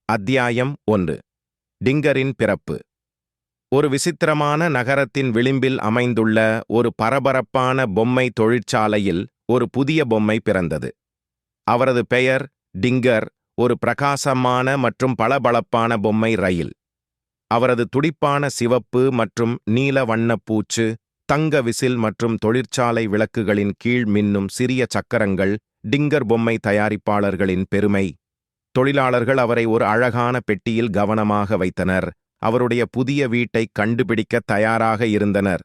அத்தியாயம் 1. டிங்கரின் பிறப்பு. ஒரு விசித்திரமான நகரத்தின் விளிம்பில் அமைந்துள்ள ஒரு பரபரப்பான பொம்மை தொழிற்சாலையில் ஒரு புதிய பொம்மை பிறந்தது. அவரது பெயர் டிங்கர், ஒரு பிரகாசமான மற்றும் பளபளப்பான பொம்மை ரயில். அவரது துடிப்பான சிவப்பு மற்றும் நீல வண்ணப் பூச்சு, தங்க விசில் மற்றும் தொழிற்சாலை விளக்குகளின் கீழ் மின்னும் சிறிய சக்கரங்கள் டிங்கர் பொம்மை தயாரிப்பாளர்களின் பெருமை. தொழிலாளர்கள் அவரை ஒரு அழகான பெட்டியில் கவனமாக வைத்தனர். அவருடைய புதிய வீட்டை கண்டுபிடிக்க தயாராக இருந்தனர்.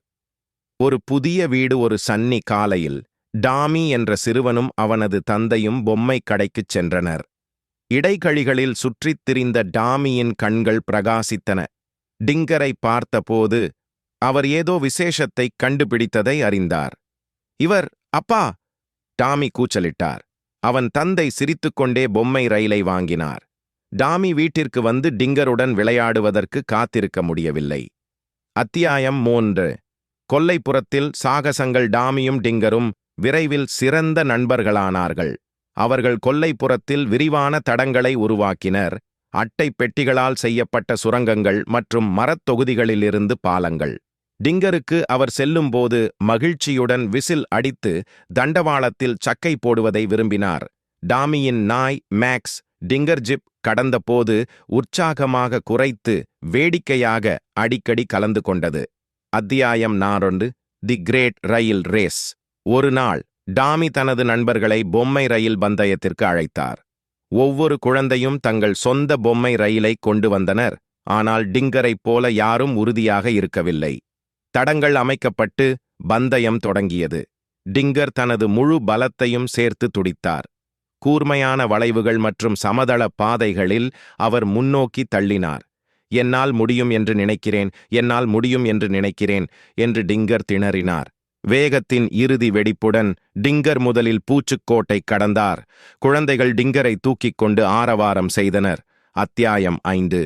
ஒரு புதிய வீடு. ஒரு சன்னி காலையில் டாமி என்ற சிறுவனும் அவனது தந்தையும் பொம்மை கடைக்குச் சென்றனர். இடைகழிகளில் சுற்றித் திரிந்த டாமியின் கண்கள் பிரகாசித்தன. டிங்கரை பார்த்தபோது அவர் ஏதோ விசேஷத்தை கண்டுபிடித்ததை அறிந்தார். இவர் அப்பா! டாமி கூச்சலிட்டார். அவன் தந்தை சிரித்துக்கொண்டே பொம்மை ரயிலை வாங்கினார். டாமி வீட்டிற்கு வந்து டிங்கருடன் விளையாடுவதற்கு காத்திருக்க முடியவில்லை. அத்தியாயம் 3. கொல்லைப்புறத்தில் சாகசங்கள். டாமியும் டிங்கரும் விரைவில் சிறந்த நண்பர்களானார்கள். அவர்கள் கொல்லைப்புறத்தில் விரிவான தடங்களை உருவாக்கினர். அட்டை பெட்டிகளால் செய்யப்பட்ட சுரங்கங்கள் மற்றும் மரத் தொகுதிகளிலிருந்து பாலங்கள். டிங்கருக்கு அவர் செல்லும்போது மகிழ்ச்சியுடன் விசில் அடித்து தண்டவாளத்தில் சக்கை போடுவதை விரும்பினார். டாமியின் நாய் மேக்ஸ் டிங்கர் ஜிப் கடந்தபோது உற்சாகமாக குரைத்து வேடிக்கையாக அடிக்கடி கலந்து கொண்டது. அத்தியாயம் 4. தி கிரேட் ரயில் ரேஸ். ஒரு நாள் டாமி தனது நண்பர்களை பொம்மை ரயில் பந்தயத்திற்கு அழைத்தார். ஒவ்வொரு குழந்தையும் தங்கள் சொந்த பொம்மை ரயிலை கொண்டு வந்தனர். ஆனால் டிங்கரைப் போல யாரும் உறுதியாக இருக்கவில்லை. தடங்கள் அமைக்கப்பட்டு பந்தயம் தொடங்கியது. டிங்கர் தனது முழு பலத்தையும் சேர்த்து துடித்தார். கூர்மையான வளைவுகள் மற்றும் சமதள பாதைகளில் அவர் முன்னோக்கி தள்ளினார். என்னால் முடியும் என்று நினைக்கிறேன், என்னால் முடியும் என்று நினைக்கிறேன் என்று டிங்கர் திணறினார். வேகத்தின் இறுதி வெடிப்புடன் டிங்கர் முதலில் பூச்சுக்கோட்டை கடந்தார். குழந்தைகள் டிங்கரை தூக்கிக் கொண்டு ஆரவாரம் செய்தனர். அத்தியாயம் 5.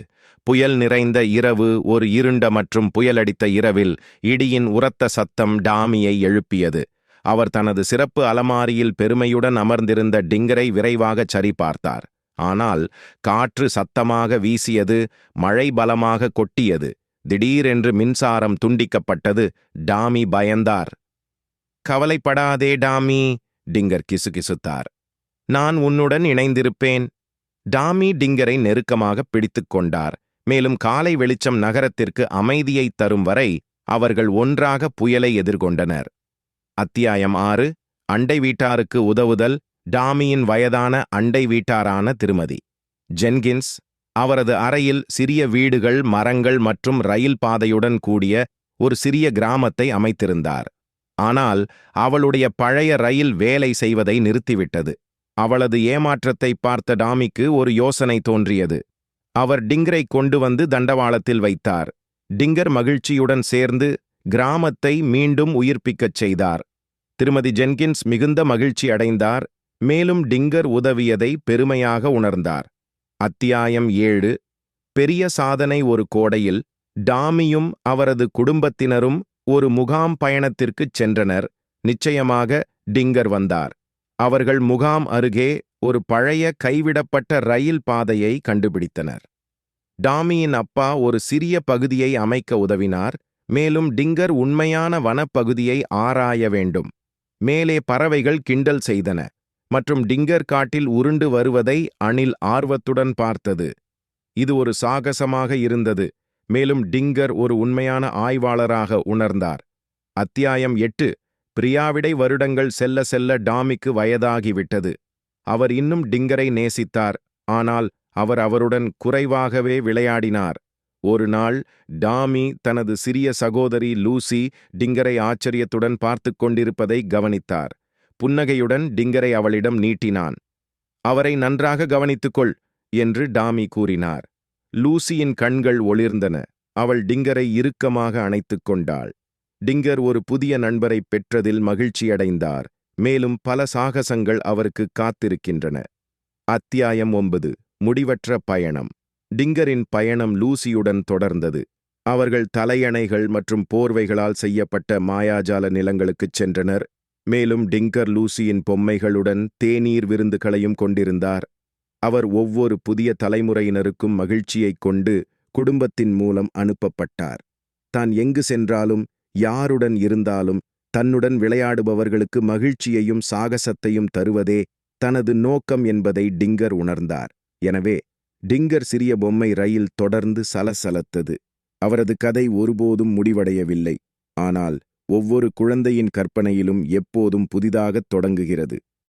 புயல் நிறைந்த இரவு. ஒரு இருண்ட மற்றும் புயலடித்த இரவில் இடியின் உரத்த சத்தம் டாமியை எழுப்பியது. அவர் தனது சிறப்பு அலமாரியில் பெருமையுடன் அமர்ந்திருந்த டிங்கரை விரைவாகச் சரிபார்த்தார். ஆனால் காற்று சத்தமாக வீசியது, மழை பலமாக கொட்டியது. திடீரென்று மின்சாரம் துண்டிக்கப்பட்டது. டாமி பயந்தார். கவலைப்படாதே டாமி, டிங்கர் கிசுகிசுத்தார். நான் உன்னுடன் இணைந்திருப்பேன். டாமி டிங்கரை நெருக்கமாக பிடித்துக் கொண்டார். மேலும் காலை வெளிச்சம் நகரத்திற்கு அமைதியைத் தரும் வரை அவர்கள் ஒன்றாக புயலை எதிர்கொண்டனர். அத்தியாயம் 6. அண்டை வீட்டாருக்கு உதவுதல். டாமியின் வயதான அண்டை வீட்டாரான திருமதி ஜென்கின்ஸ் அவரது அறையில் சிறிய வீடுகள், மரங்கள் மற்றும் ரயில் பாதையுடன் கூடிய ஒரு சிறிய கிராமத்தை அமைத்திருந்தார். ஆனால் அவளுடைய பழைய ரயில் வேலை செய்வதை நிறுத்திவிட்டது. அவளது ஏமாற்றத்தை பார்த்த டாமிக்கு ஒரு யோசனை தோன்றியது. அவர் டிங்கரை கொண்டு வந்து தண்டவாளத்தில் வைத்தார். டிங்கர் மகிழ்ச்சியுடன் சேர்ந்து கிராமத்தை மீண்டும் உயிர்ப்பிக்கச் செய்தார். திருமதி ஜென்கின்ஸ் மிகுந்த மகிழ்ச்சி அடைந்தார். மேலும் டிங்கர் உதவியதை பெருமையாக உணர்ந்தார். அத்தியாயம் 7. பெரிய சாதனை. ஒரு கோடையில் டாமியும் அவரது குடும்பத்தினரும் ஒரு முகாம் பயணத்திற்குச் சென்றனர். நிச்சயமாக டிங்கர் வந்தார். அவர்கள் முகாம் அருகே ஒரு பழைய கைவிடப்பட்ட ரயில் பாதையை கண்டுபிடித்தனர். டாமியின் அப்பா ஒரு சிறிய பகுதியை அமைக்க உதவினார். மேலும் டிங்கர் உண்மையான வனப்பகுதியை ஆராய வேண்டும். மேலே பறவைகள் கிண்டல் செய்தன மற்றும் டிங்கர் காட்டில் உருண்டு வருவதை அணில் ஆர்வத்துடன் பார்த்தது. இது ஒரு சாகசமாக இருந்தது. மேலும் டிங்கர் ஒரு உண்மையான ஆய்வாளராக உணர்ந்தார். அத்தியாயம் 8. பிரியாவிடை. வருடங்கள் செல்ல செல்ல டாமிக்கு வயதாகிவிட்டது. அவர் இன்னும் டிங்கரை நேசித்தார். ஆனால் அவர் அவருடன் குறைவாகவே விளையாடினார். ஒரு நாள் டாமி தனது சிறிய சகோதரி லூசி டிங்கரை ஆச்சரியத்துடன் பார்த்து கொண்டிருப்பதை கவனித்தார். புன்னகையுடன் டிங்கரை அவளிடம் நீட்டினான். அவரை நன்றாக கவனித்துக்கொள் என்று டாமி கூறினார். லூசியின் கண்கள் ஒளிர்ந்தன. அவள் டிங்கரை இறுக்கமாக அணைத்துக் கொண்டாள். டிங்கர் ஒரு புதிய நண்பரை பெற்றதில் மகிழ்ச்சியடைந்தார். மேலும் பல சாகசங்கள் அவருக்கு காத்திருக்கின்றன. அத்தியாயம் 9. முடிவற்ற பயணம். டிங்கரின் பயணம் லூசியுடன் தொடர்ந்தது. அவர்கள் தலையணைகள் மற்றும் போர்வைகளால் செய்யப்பட்ட மாயாஜால நிலங்களுக்குச் சென்றனர். மேலும் டிங்கர் லூசியின் பொம்மைகளுடன் தேநீர் விருந்துகளையும் கொண்டிருந்தார். அவர் ஒவ்வொரு புதிய தலைமுறையினருக்கும் மகிழ்ச்சியைக் கொண்டு குடும்பத்தின் மூலம் அனுப்பப்பட்டார். தான் எங்கு சென்றாலும், யாருடன் இருந்தாலும், தன்னுடன் விளையாடுபவர்களுக்கு மகிழ்ச்சியையும் சாகசத்தையும் தருவதே தனது நோக்கம் என்பதை டிங்கர் உணர்ந்தார். எனவே டிங்கர் சிறிய பொம்மை ரயில் தொடர்ந்து சலசலத்தது. அவரது கதை ஒருபோதும் முடிவடையவில்லை. ஆனால் ஒவ்வொரு குழந்தையின் கற்பனையிலும் எப்போதும் புதிதாகத் தொடங்குகிறது.